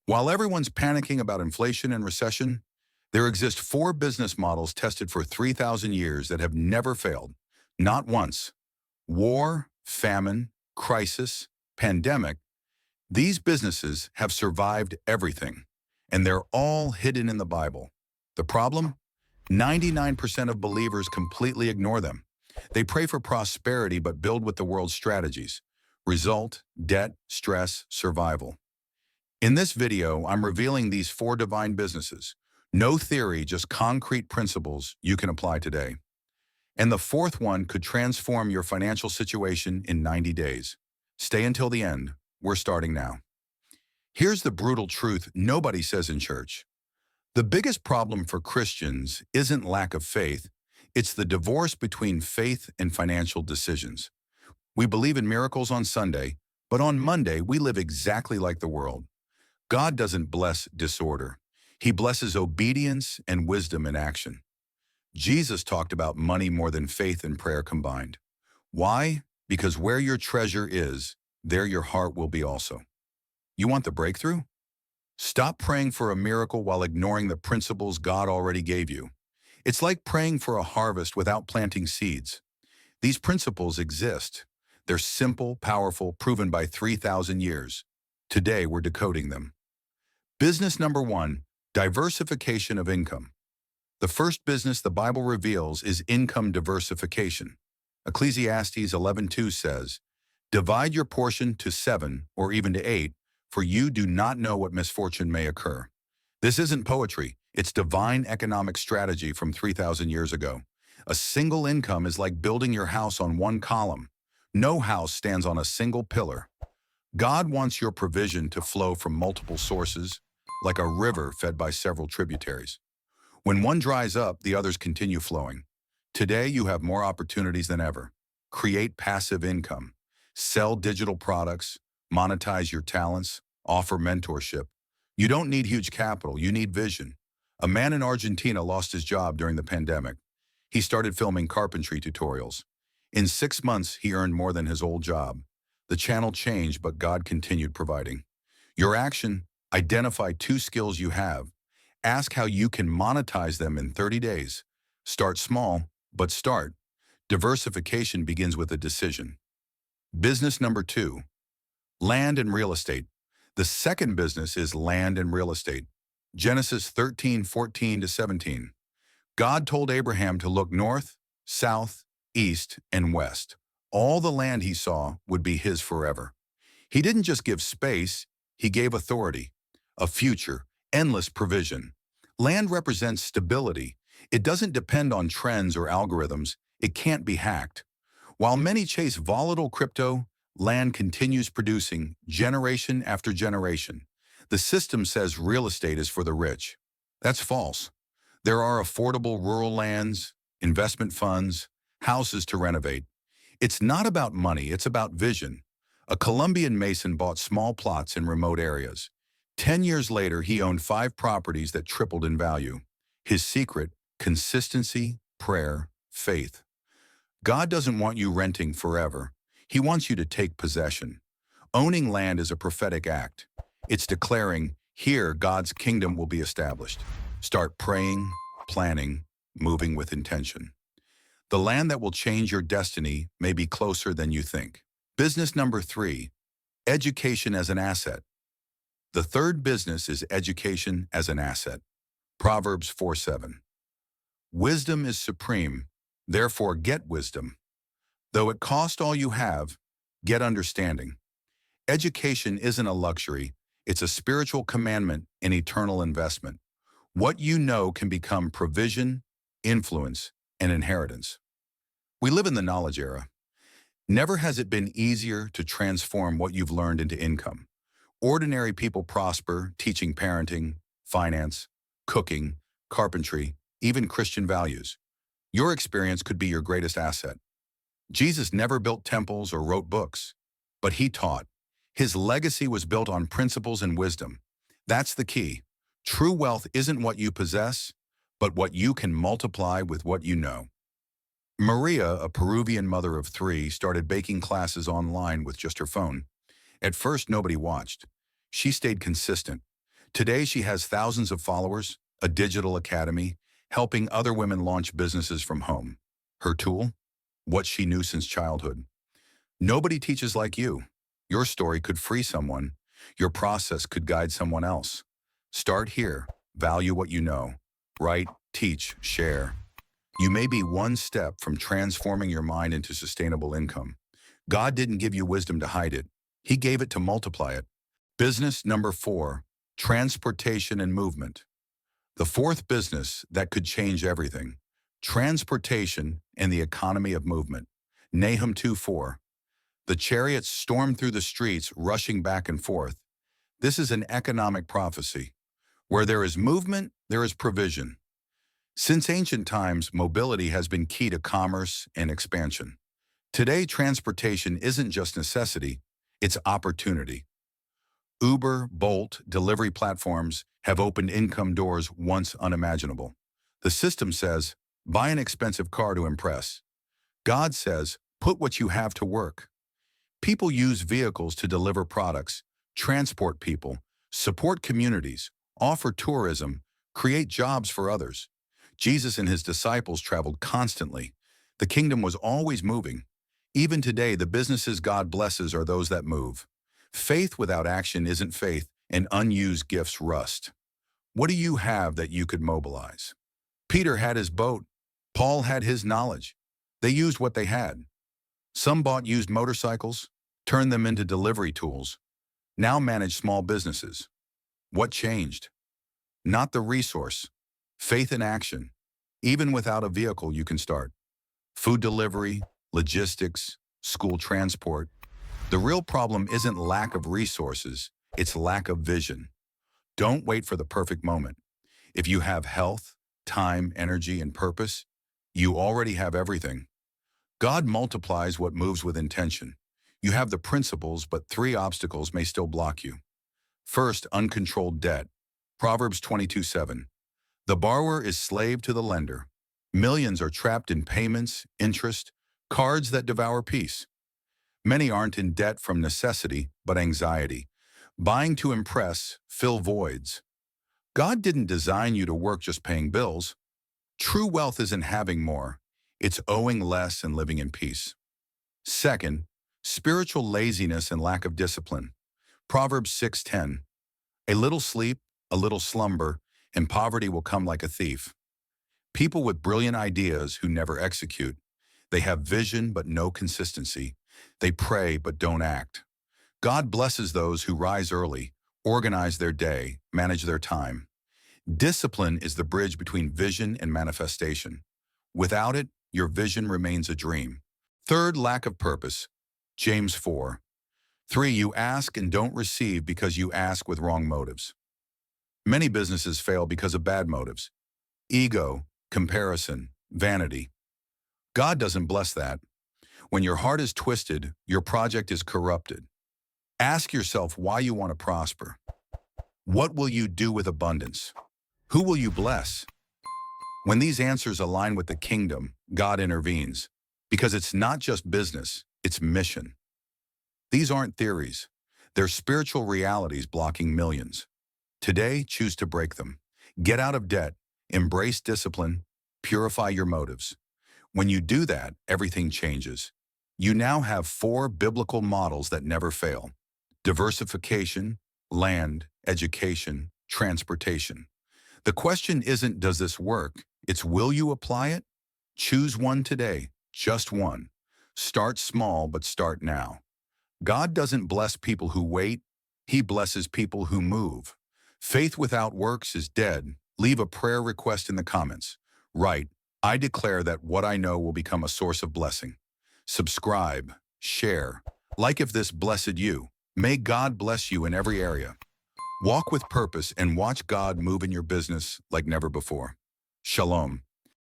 While everyone's panicking about inflation and recession, there exist four business models tested for 3,000 years that have never failed. Not once. War, famine, crisis, pandemic. These businesses have survived everything, and they're all hidden in the Bible. The problem? 99% of believers completely ignore them. They pray for prosperity but build with the world's strategies. Result, debt, stress, survival. In this video, I'm revealing these four divine businesses. No theory, just concrete principles you can apply today. And the fourth one could transform your financial situation in 90 days. Stay until the end. We're starting now. Here's the brutal truth nobody says in church. The biggest problem for Christians isn't lack of faith, it's the divorce between faith and financial decisions. We believe in miracles on Sunday, but on Monday we live exactly like the world. God doesn't bless disorder. He blesses obedience and wisdom in action. Jesus talked about money more than faith and prayer combined. Why? Because where your treasure is, there your heart will be also. You want the breakthrough? Stop praying for a miracle while ignoring the principles God already gave you. It's like praying for a harvest without planting seeds. These principles exist. They're simple, powerful, proven by 3,000 years. Today, we're decoding them. Business number one, diversification of income. The first business the Bible reveals is income diversification. Ecclesiastes 11:2 says, "Divide your portion to 7 or even to 8, for you do not know what misfortune may occur." This isn't poetry, it's divine economic strategy from 3,000 years ago. A single income is like building your house on one column. No house stands on a single pillar. God wants your provision to flow from multiple sources, like a river fed by several tributaries. When one dries up, the others continue flowing. Today, you have more opportunities than ever. Create passive income. Sell digital products. Monetize your talents. Offer mentorship. You don't need huge capital, you need vision. A man in Argentina lost his job during the pandemic. He started filming carpentry tutorials. In 6 months, he earned more than his old job. The channel changed, but God continued providing. Your action: identify 2 skills you have. Ask how you can monetize them in 30 days. Start small, but start. Diversification begins with a decision. Business number 2, land and real estate. The second business is land and real estate. Genesis 13:14-17. God told Abraham to look north, south, east, and west. All the land he saw would be his forever. He didn't just give space, he gave authority, a future, endless provision. Land represents stability. It doesn't depend on trends or algorithms. It can't be hacked. While many chase volatile crypto, land continues producing generation after generation. The system says real estate is for the rich. That's false. There are affordable rural lands, investment funds, houses to renovate. It's not about money, it's about vision. A Colombian mason bought small plots in remote areas. 10 years later, he owned 5 properties that tripled in value. His secret: consistency, prayer, faith. God doesn't want you renting forever. He wants you to take possession. Owning land is a prophetic act. It's declaring, here God's kingdom will be established. Start praying, planning, moving with intention. The land that will change your destiny may be closer than you think. Business number 3, education as an asset. The third business is education as an asset. Proverbs 4:7. Wisdom is supreme, therefore get wisdom. Though it cost all you have, get understanding. Education isn't a luxury, it's a spiritual commandment and eternal investment. What you know can become provision, influence, and inheritance. We live in the knowledge era. Never has it been easier to transform what you've learned into income. Ordinary people prosper, teaching parenting, finance, cooking, carpentry, even Christian values. Your experience could be your greatest asset. Jesus never built temples or wrote books, but he taught. His legacy was built on principles and wisdom. That's the key. True wealth isn't what you possess, but what you can multiply with what you know. Maria, a Peruvian mother of 3, started baking classes online with just her phone. At first, nobody watched. She stayed consistent. Today, she has thousands of followers, a digital academy, helping other women launch businesses from home. Her tool? What she knew since childhood. Nobody teaches like you. Your story could free someone. Your process could guide someone else. Start here. Value what you know. Write, teach, share. You may be one step from transforming your mind into sustainable income. God didn't give you wisdom to hide it. He gave it to multiply it. Business number 4, transportation and movement. The fourth business that could change everything. Transportation and the economy of movement. Nahum 2:4. The chariots storm through the streets, rushing back and forth. This is an economic prophecy. Where there is movement, there is provision. Since ancient times, mobility has been key to commerce and expansion. Today, transportation isn't just necessity, it's opportunity. Uber, Bolt, delivery platforms have opened income doors once unimaginable. The system says, buy an expensive car to impress. God says, put what you have to work. People use vehicles to deliver products, transport people, support communities, offer tourism, create jobs for others. Jesus and his disciples traveled constantly. The kingdom was always moving. Even today, the businesses God blesses are those that move. Faith without action isn't faith, and unused gifts rust. What do you have that you could mobilize? Peter had his boat. Paul had his knowledge. They used what they had. Some bought used motorcycles, turned them into delivery tools, now manage small businesses. What changed? Not the resource. Faith in action. Even without a vehicle, you can start. Food delivery, logistics, school transport. The real problem isn't lack of resources, it's lack of vision. Don't wait for the perfect moment. If you have health, time, energy, and purpose, you already have everything. God multiplies what moves with intention. You have the principles, but 3 obstacles may still block you. First, uncontrolled debt. Proverbs 22:7. The borrower is slave to the lender. Millions are trapped in payments, interest, cards that devour peace. Many aren't in debt from necessity, but anxiety. Buying to impress, fill voids. God didn't design you to work just paying bills. True wealth isn't having more. It's owing less and living in peace. Second, spiritual laziness and lack of discipline. Proverbs 6:10. A little sleep, a little slumber, and poverty will come like a thief. People with brilliant ideas who never execute. They have vision but no consistency. They pray but don't act. God blesses those who rise early, organize their day, manage their time. Discipline is the bridge between vision and manifestation. Without it, your vision remains a dream. Third, lack of purpose. James 4:3. You ask and don't receive because you ask with wrong motives. Many businesses fail because of bad motives. Ego, comparison, vanity. God doesn't bless that. When your heart is twisted, your project is corrupted. Ask yourself why you want to prosper. What will you do with abundance? Who will you bless? When these answers align with the kingdom, God intervenes. Because it's not just business, it's mission. These aren't theories. They're spiritual realities blocking millions. Today, choose to break them. Get out of debt, embrace discipline, purify your motives. When you do that, everything changes. You now have 4 biblical models that never fail. Diversification, land, education, transportation. The question isn't, does this work? It's, will you apply it? Choose one today, just one. Start small, but start now. God doesn't bless people who wait. He blesses people who move. Faith without works is dead. Leave a prayer request in the comments. Write, I declare that what I know will become a source of blessing. Subscribe, share, like if this blessed you. May God bless you in every area. Walk with purpose and watch God move in your business like never before. Shalom.